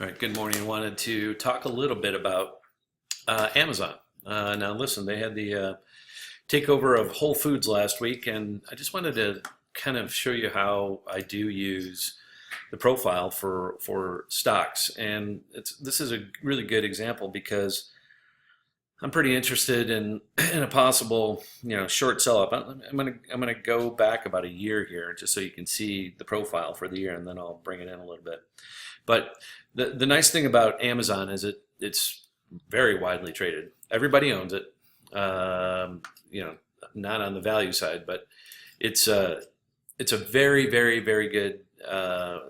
All right, good morning. Wanted to talk a little bit about Amazon. Now, listen, they had the takeover of Whole Foods last week, and I just wanted to kind of show you how I do use the profile for stocks. And this is a really good example because I'm pretty interested in in a possible short sell up. I'm gonna go back about a year here just so you can see the profile for the year, and then I'll bring it in a little bit. But the nice thing about Amazon is it's very widely traded. Everybody owns it. Not on the value side, but it's a very good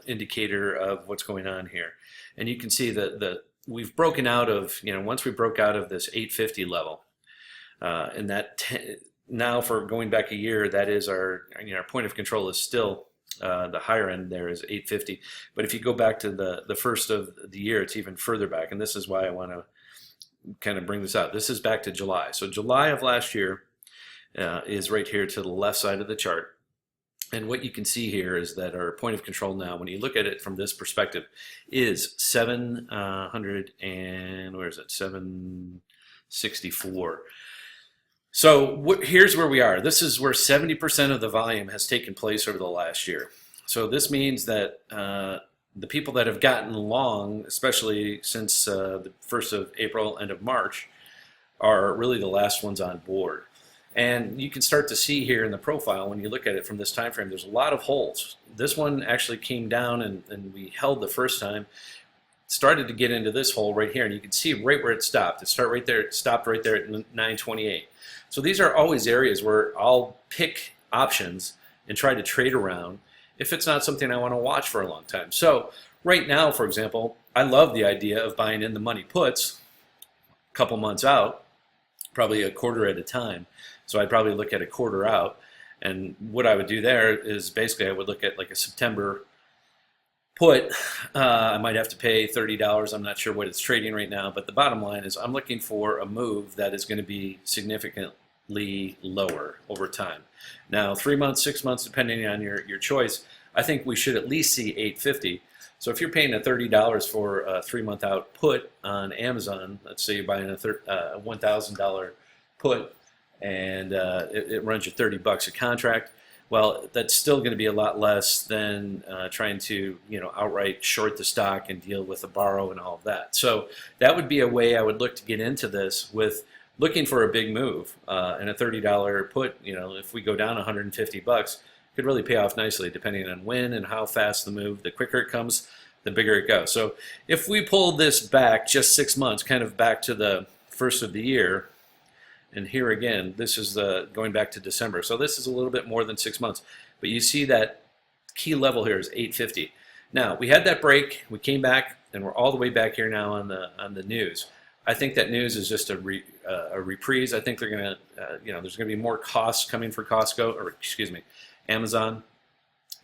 indicator of what's going on here. And you can see that we've broken out of once we broke out of this 850 level, and now for going back a year, that is our point of control is still. The higher end there is 850, but if you go back to the first of the year, it's even further back, and this is why I want to kind of bring this out. This is back to July. So July of last year is right here to the left side of the chart, and what you can see here is that our point of control now, when you look at it from this perspective, is 700 and where is it? 764. So here's where we are. This is where 70% of the volume has taken place over the last year. So this means that the people that have gotten long, especially since the 1st of April, end of March, are really the last ones on board. And you can start to see here in the profile, when you look at it from this time frame, there's a lot of holes. This one actually came down and we held the first time. Started to get into this hole right here, and you can see right where it stopped. It stopped right there at 928. So these are always areas where I'll pick options and try to trade around if it's not something I want to watch for a long time. So right now, for example, I love the idea of buying in the money puts a couple months out, probably a quarter at a time. So I'd probably look at a quarter out, and what I would do there is basically I would look at like a September put. I might have to pay $30. I'm not sure what it's trading right now, but the bottom line is I'm looking for a move that is going to be significantly lower over time. Now, 3 months, 6 months, depending on your choice, I think we should at least see 850. So if you're paying a $30 for a 3-month out put on Amazon, let's say you're buying a $1,000 put, and it runs you $30 a contract. Well, that's still going to be a lot less than trying to outright short the stock and deal with the borrow and all of that. So that would be a way I would look to get into this, with looking for a big move, and a $30 put. If we go down 150 bucks, could really pay off nicely depending on when and how fast the move. The quicker it comes, the bigger it goes. So if we pull this back just 6 months, kind of back to the first of the year. And here again, this is going back to December. So this is a little bit more than 6 months. But you see that key level here is 850. Now, we had that break. We came back, and we're all the way back here now on the news. I think that news is just a reprise. I think they're going to, there's going to be more costs coming for Amazon.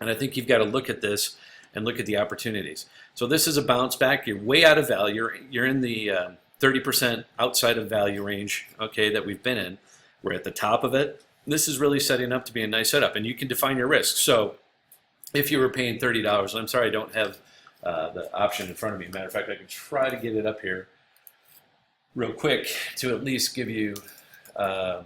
And I think you've got to look at this and look at the opportunities. So this is a bounce back. You're way out of value. You're in the 30% outside of value range, okay, that we've been in. We're at the top of it. This is really setting up to be a nice setup, and you can define your risk. So if you were paying $30, and I'm sorry I don't have the option in front of me. Matter of fact, I can try to get it up here real quick to at least give you a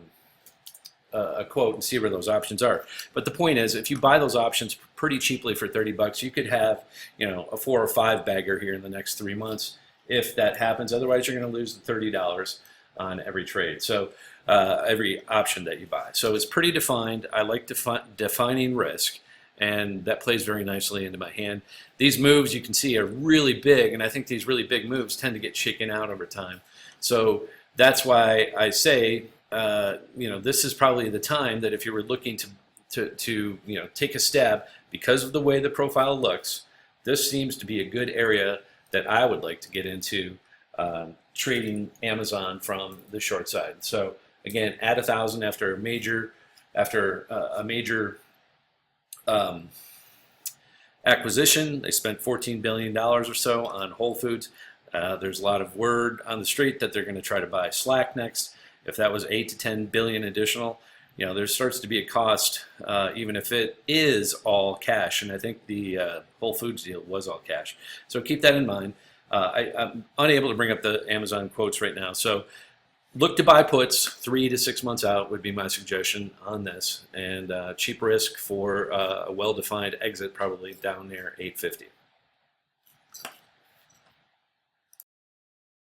quote and see where those options are. But the point is, if you buy those options pretty cheaply for 30 bucks, you could have a 4 or 5 bagger here in the next 3 months. If that happens, otherwise you're going to lose the $30 on every trade. So every option that you buy. So it's pretty defined. I like defining risk, and that plays very nicely into my hand. These moves you can see are really big, and I think these really big moves tend to get shaken out over time. So that's why I say, this is probably the time that if you were looking to take a stab, because of the way the profile looks, this seems to be a good area that I would like to get into trading Amazon from the short side. So again, at 1,000 after a major acquisition. They spent $14 billion or so on Whole Foods. There's a lot of word on the street that they're going to try to buy Slack next. If that was 8 to 10 billion additional, there starts to be a cost, even if it is all cash. And I think the Whole Foods deal was all cash. So keep that in mind. I'm unable to bring up the Amazon quotes right now. So look to buy puts 3 to 6 months out would be my suggestion on this, and cheap risk for a well-defined exit probably down near 850.